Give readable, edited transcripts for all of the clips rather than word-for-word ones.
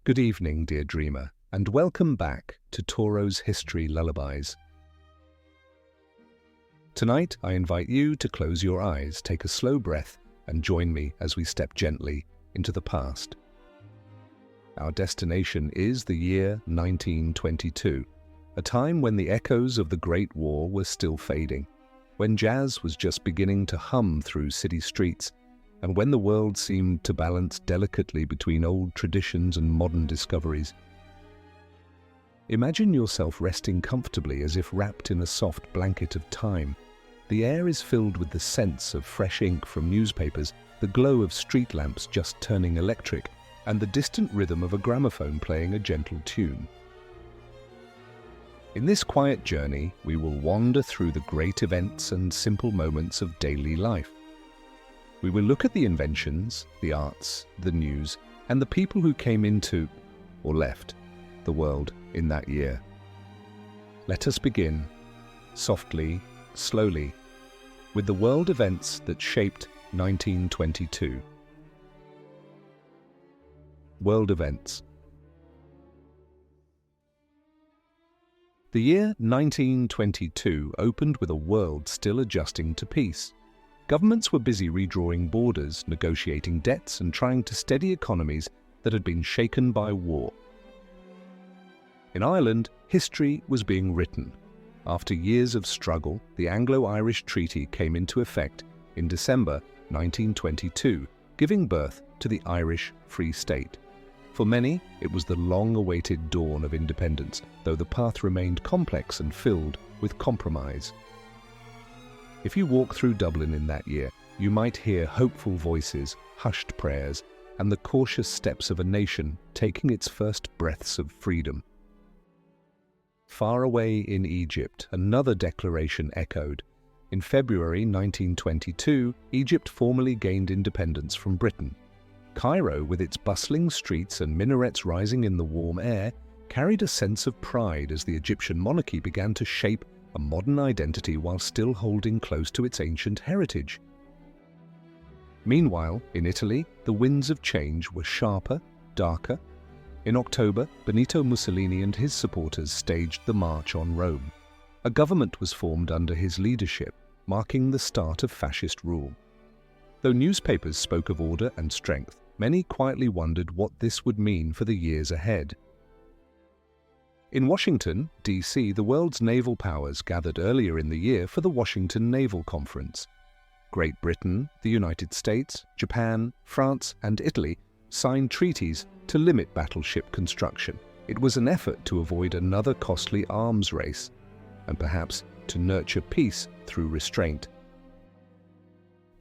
Good evening, dear dreamer, and welcome back to Toro's History Lullabies. Tonight, I invite you to close your eyes, take a slow breath, and join me as we step gently into the past. Our destination is the year 1922, a time when the echoes of the Great War were still fading, when jazz was just beginning to hum through city streets, and when the world seemed to balance delicately between old traditions and modern discoveries. Imagine yourself resting comfortably as if wrapped in a soft blanket of time. The air is filled with the scents of fresh ink from newspapers, the glow of street lamps just turning electric, and the distant rhythm of a gramophone playing a gentle tune. In this quiet journey, we will wander through the great events and simple moments of daily life. We will look at the inventions, the arts, the news, and the people who came into, or left, the world in that year. Let us begin, softly, slowly, with the world events that shaped 1922. World events. The year 1922 opened with a world still adjusting to peace. Governments were busy redrawing borders, negotiating debts, and trying to steady economies that had been shaken by war. In Ireland, history was being written. After years of struggle, the Anglo-Irish Treaty came into effect in December 1922, giving birth to the Irish Free State. For many, it was the long-awaited dawn of independence, though the path remained complex and filled with compromise. If you walk through Dublin in that year, you might hear hopeful voices, hushed prayers, and the cautious steps of a nation taking its first breaths of freedom. Far away in Egypt, another declaration echoed. In February 1922, Egypt formally gained independence from Britain. Cairo, with its bustling streets and minarets rising in the warm air, carried a sense of pride as the Egyptian monarchy began to shape a modern identity while still holding close to its ancient heritage. Meanwhile, in Italy, the winds of change were sharper, darker. In October, Benito Mussolini and his supporters staged the March on Rome. A government was formed under his leadership, marking the start of fascist rule. Though newspapers spoke of order and strength, many quietly wondered what this would mean for the years ahead. In Washington, D.C., the world's naval powers gathered earlier in the year for the Washington Naval Conference. Great Britain, the United States, Japan, France, and Italy signed treaties to limit battleship construction. It was an effort to avoid another costly arms race, and perhaps to nurture peace through restraint.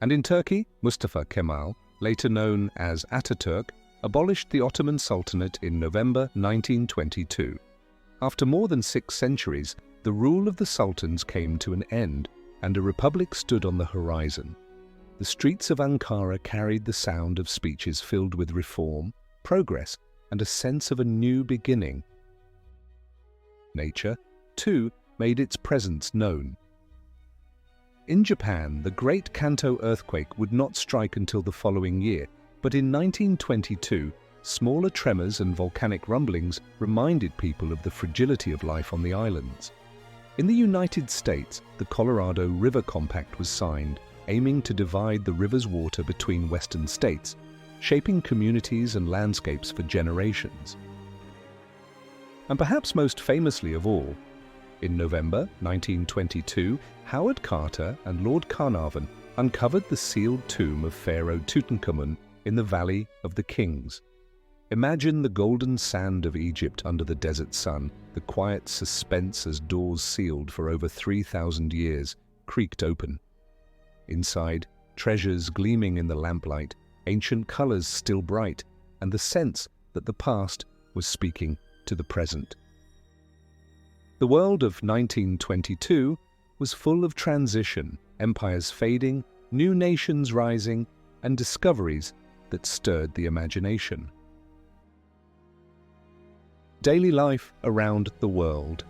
And in Turkey, Mustafa Kemal, later known as Ataturk, abolished the Ottoman Sultanate in November 1922. After more than 6 centuries, the rule of the sultans came to an end, and a republic stood on the horizon. The streets of Ankara carried the sound of speeches filled with reform, progress, and a sense of a new beginning. Nature, too, made its presence known. In Japan, the Great Kanto earthquake would not strike until the following year, but in 1922, smaller tremors and volcanic rumblings reminded people of the fragility of life on the islands. In the United States, the Colorado River Compact was signed, aiming to divide the river's water between western states, shaping communities and landscapes for generations. And perhaps most famously of all, in November 1922, Howard Carter and Lord Carnarvon uncovered the sealed tomb of Pharaoh Tutankhamun in the Valley of the Kings. Imagine the golden sand of Egypt under the desert sun, the quiet suspense as doors sealed for over 3,000 years creaked open. Inside, treasures gleaming in the lamplight, ancient colors still bright, and the sense that the past was speaking to the present. The world of 1922 was full of transition, empires fading, new nations rising, and discoveries that stirred the imagination. Daily life around the world.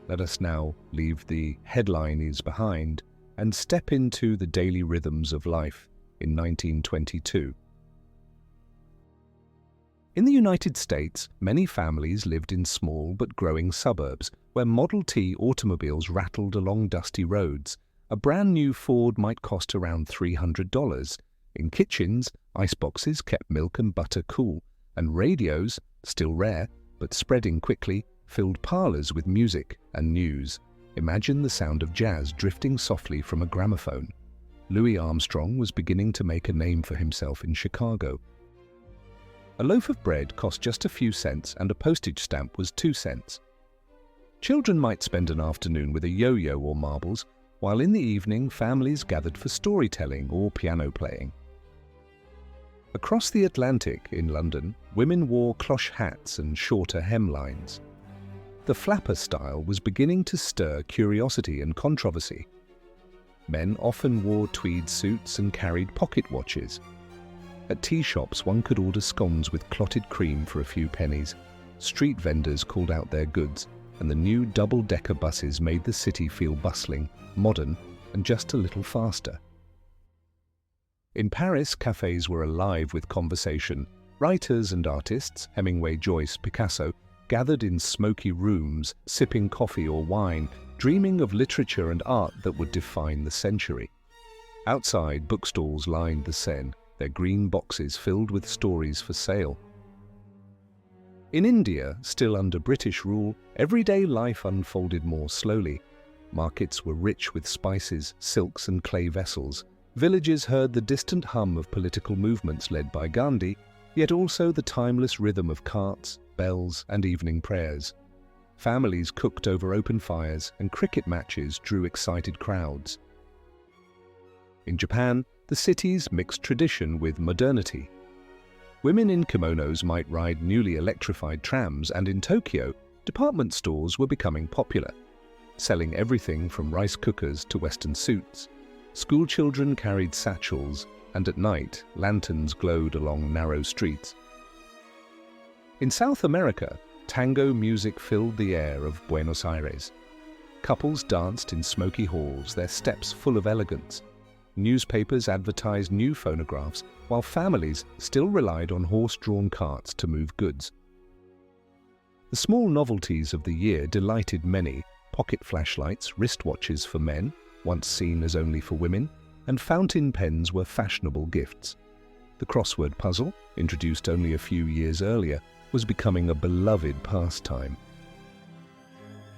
Let us now leave the headlines behind and step into the daily rhythms of life in 1922. In the United States, many families lived in small but growing suburbs where Model T automobiles rattled along dusty roads. A brand new Ford might cost around $300. In kitchens, iceboxes kept milk and butter cool, and radios, still rare but spreading quickly, filled parlors with music and news. Imagine the sound of jazz drifting softly from a gramophone. Louis Armstrong was beginning to make a name for himself in Chicago. A loaf of bread cost just a few cents and a postage stamp was 2 cents. Children might spend an afternoon with a yo-yo or marbles, while in the evening families gathered for storytelling or piano playing. Across the Atlantic in London, women wore cloche hats and shorter hemlines. The flapper style was beginning to stir curiosity and controversy. Men often wore tweed suits and carried pocket watches. At tea shops, one could order scones with clotted cream for a few pennies. Street vendors called out their goods, and the new double-decker buses made the city feel bustling, modern, and just a little faster. In Paris, cafes were alive with conversation. Writers and artists, Hemingway, Joyce, Picasso, gathered in smoky rooms, sipping coffee or wine, dreaming of literature and art that would define the century. Outside, bookstalls lined the Seine, their green boxes filled with stories for sale. In India, still under British rule, everyday life unfolded more slowly. Markets were rich with spices, silks and clay vessels. Villages heard the distant hum of political movements led by Gandhi, yet also the timeless rhythm of carts, bells and evening prayers. Families cooked over open fires and cricket matches drew excited crowds. In Japan, the cities mixed tradition with modernity. Women in kimonos might ride newly electrified trams, and in Tokyo, department stores were becoming popular, selling everything from rice cookers to Western suits. School children carried satchels, and at night, lanterns glowed along narrow streets. In South America, tango music filled the air of Buenos Aires. Couples danced in smoky halls, their steps full of elegance. Newspapers advertised new phonographs, while families still relied on horse-drawn carts to move goods. The small novelties of the year delighted many: pocket flashlights, wristwatches for men, once seen as only for women, and fountain pens were fashionable gifts. The crossword puzzle, introduced only a few years earlier, was becoming a beloved pastime.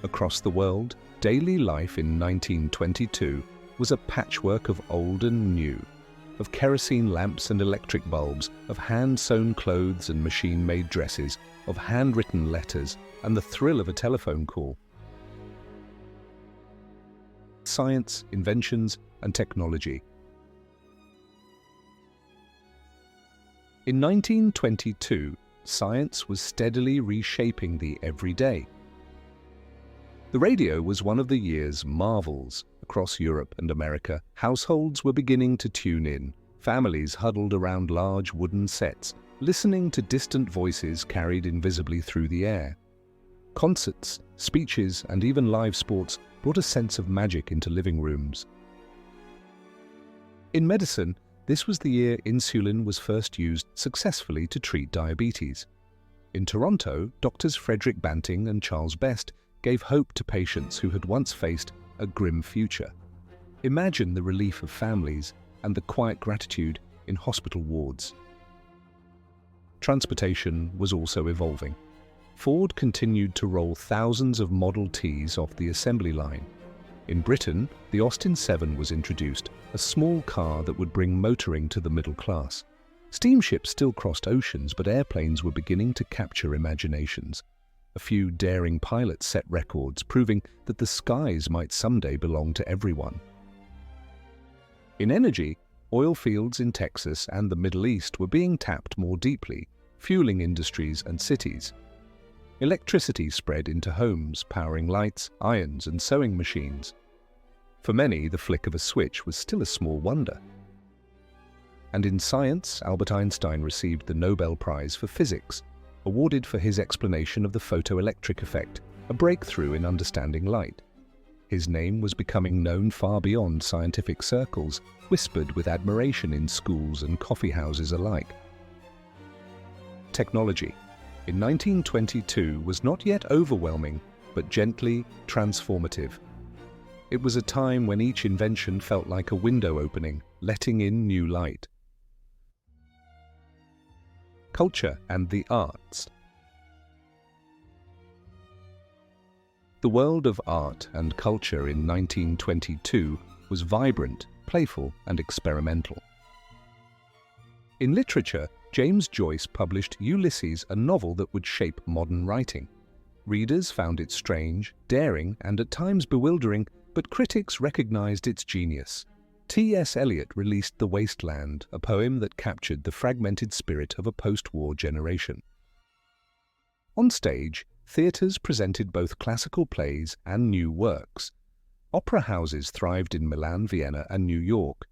Across the world, daily life in 1922 was a patchwork of old and new, of kerosene lamps and electric bulbs, of hand-sewn clothes and machine-made dresses, of handwritten letters, and the thrill of a telephone call. Science, inventions, and technology. In 1922, science was steadily reshaping the everyday. The radio was one of the year's marvels. Across Europe and America, households were beginning to tune in. Families huddled around large wooden sets, listening to distant voices carried invisibly through the air. Concerts, speeches, and even live sports brought a sense of magic into living rooms. In medicine, this was the year insulin was first used successfully to treat diabetes. In Toronto, doctors Frederick Banting and Charles Best gave hope to patients who had once faced a grim future. Imagine the relief of families and the quiet gratitude in hospital wards. Transportation was also evolving. Ford continued to roll thousands of Model Ts off the assembly line. In Britain, the Austin 7 was introduced, a small car that would bring motoring to the middle class. Steamships still crossed oceans, but airplanes were beginning to capture imaginations. A few daring pilots set records, proving that the skies might someday belong to everyone. In energy, oil fields in Texas and the Middle East were being tapped more deeply, fueling industries and cities. Electricity spread into homes, powering lights, irons, and sewing machines. For many, the flick of a switch was still a small wonder. And in science, Albert Einstein received the Nobel Prize for Physics, awarded for his explanation of the photoelectric effect, a breakthrough in understanding light. His name was becoming known far beyond scientific circles, whispered with admiration in schools and coffeehouses alike. technology. In 1922 was not yet overwhelming, but gently transformative. It was a time when each invention felt like a window opening, letting in new light. Culture and the arts. The world of art and culture in 1922 was vibrant, playful, and experimental. In literature, James Joyce published Ulysses, a novel that would shape modern writing. Readers found it strange, daring, and at times bewildering, but critics recognized its genius. T.S. Eliot released The Wasteland, a poem that captured the fragmented spirit of a post-war generation. On stage, theatres presented both classical plays and new works. Opera houses thrived in Milan, Vienna, and New York.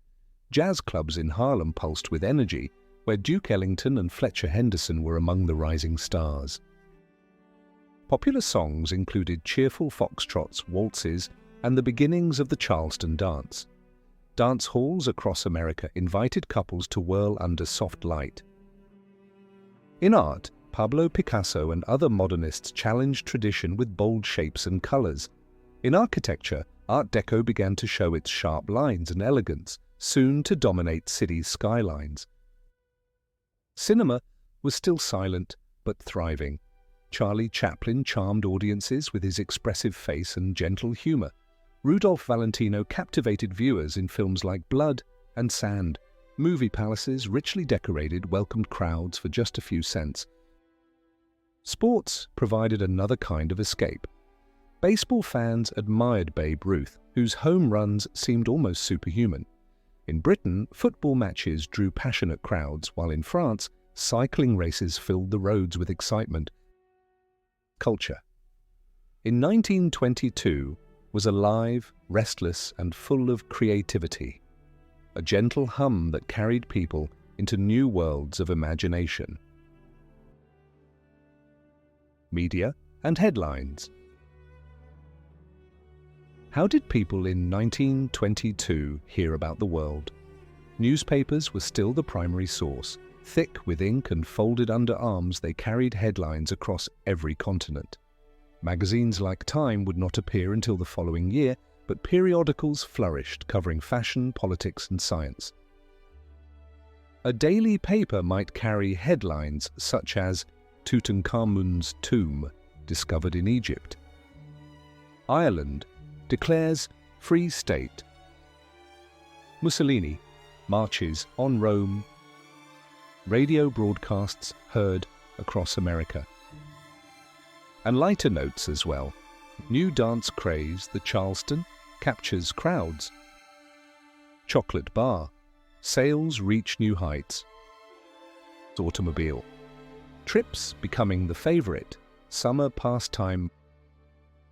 Jazz clubs in Harlem pulsed with energy, where Duke Ellington and Fletcher Henderson were among the rising stars. Popular songs included cheerful foxtrots, waltzes, and the beginnings of the Charleston dance. Dance halls across America invited couples to whirl under soft light. In art, Pablo Picasso and other modernists challenged tradition with bold shapes and colors. In architecture, Art Deco began to show its sharp lines and elegance, soon to dominate city skylines. Cinema was still silent, but thriving. Charlie Chaplin charmed audiences with his expressive face and gentle humor. Rudolph Valentino captivated viewers in films like Blood and Sand. Movie palaces, richly decorated, welcomed crowds for just a few cents. Sports provided another kind of escape. Baseball fans admired Babe Ruth, whose home runs seemed almost superhuman. In Britain, football matches drew passionate crowds, while in France, cycling races filled the roads with excitement. Culture. In 1922 was alive, restless, and full of creativity. A gentle hum that carried people into new worlds of imagination. Media and headlines. How did people in 1922 hear about the world? Newspapers were still the primary source. Thick with ink and folded under arms, they carried headlines across every continent. Magazines like Time would not appear until the following year, but periodicals flourished, covering fashion, politics, and science. A daily paper might carry headlines such as Tutankhamun's tomb discovered in Egypt. Ireland declares free state. Mussolini marches on Rome. Radio broadcasts heard across America. And lighter notes as well. New dance craze, the Charleston, captures crowds. Chocolate bar. Sales reach new heights. Automobile. Trips becoming the favorite. Summer pastime.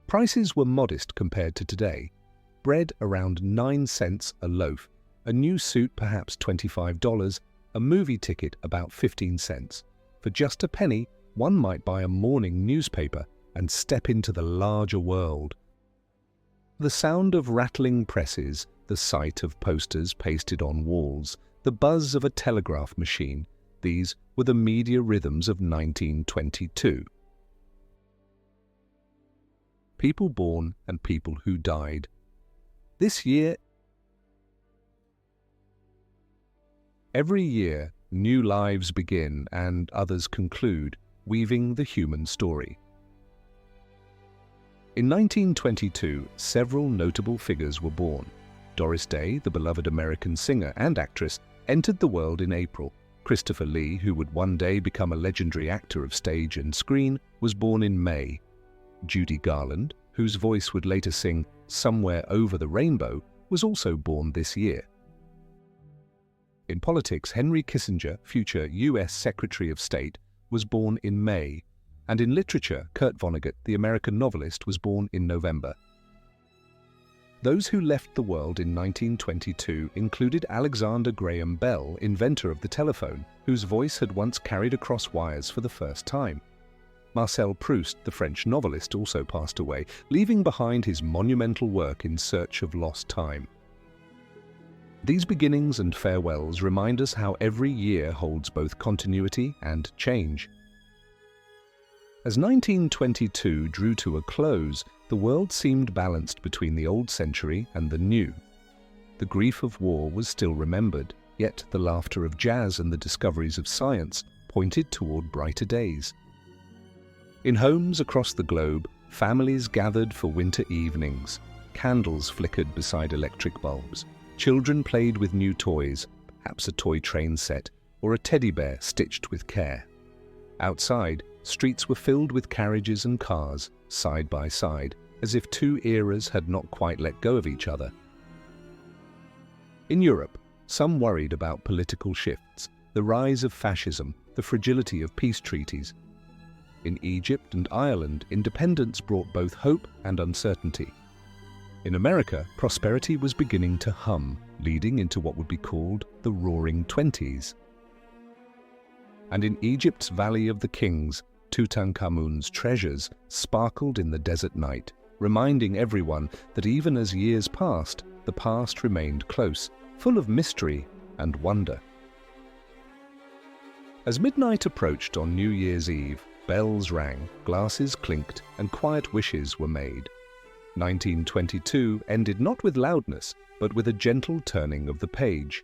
Prices were modest compared to today. Bread around 9 cents a loaf. A new suit perhaps $25. A movie ticket about 15 cents. For just a penny, one might buy a morning newspaper and step into the larger world. The sound of rattling presses, the sight of posters pasted on walls, the buzz of a telegraph machine, these were the media rhythms of 1922. People born and people who died. This year, every year, new lives begin and others conclude, weaving the human story. In 1922, several notable figures were born. Doris Day, the beloved American singer and actress, entered the world in April. Christopher Lee, who would one day become a legendary actor of stage and screen, was born in May. Judy Garland, whose voice would later sing Somewhere Over the Rainbow, was also born this year. In politics, Henry Kissinger, future U.S. Secretary of State, was born in May, and in literature, Kurt Vonnegut, the American novelist, was born in November. Those who left the world in 1922 included Alexander Graham Bell, inventor of the telephone, whose voice had once carried across wires for the first time. Marcel Proust, the French novelist, also passed away, leaving behind his monumental work In Search of Lost Time. These beginnings and farewells remind us how every year holds both continuity and change. As 1922 drew to a close, the world seemed balanced between the old century and the new. The grief of war was still remembered, yet the laughter of jazz and the discoveries of science pointed toward brighter days. In homes across the globe, families gathered for winter evenings. Candles flickered beside electric bulbs. Children played with new toys, perhaps a toy train set or a teddy bear stitched with care. Outside, streets were filled with carriages and cars, side by side, as if two eras had not quite let go of each other. In Europe, some worried about political shifts, the rise of fascism, the fragility of peace treaties. In Egypt and Ireland, independence brought both hope and uncertainty. In America, prosperity was beginning to hum, leading into what would be called the Roaring Twenties. And in Egypt's Valley of the Kings, Tutankhamun's treasures sparkled in the desert night, reminding everyone that even as years passed, the past remained close, full of mystery and wonder. As midnight approached on New Year's Eve, bells rang, glasses clinked, and quiet wishes were made. 1922 ended not with loudness, but with a gentle turning of the page.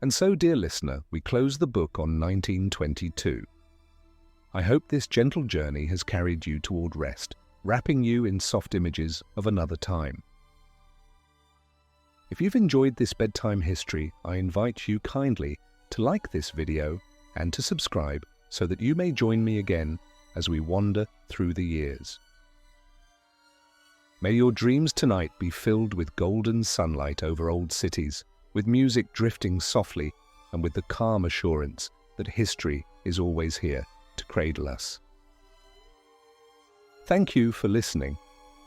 And so, dear listener, we close the book on 1922. I hope this gentle journey has carried you toward rest, wrapping you in soft images of another time. If you've enjoyed this bedtime history, I invite you kindly to like this video and to subscribe so that you may join me again as we wander through the years. May your dreams tonight be filled with golden sunlight over old cities, with music drifting softly and with the calm assurance that history is always here to cradle us. Thank you for listening,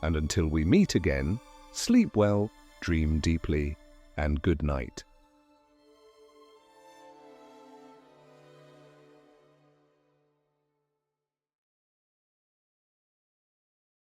and until we meet again, sleep well, dream deeply, and good night.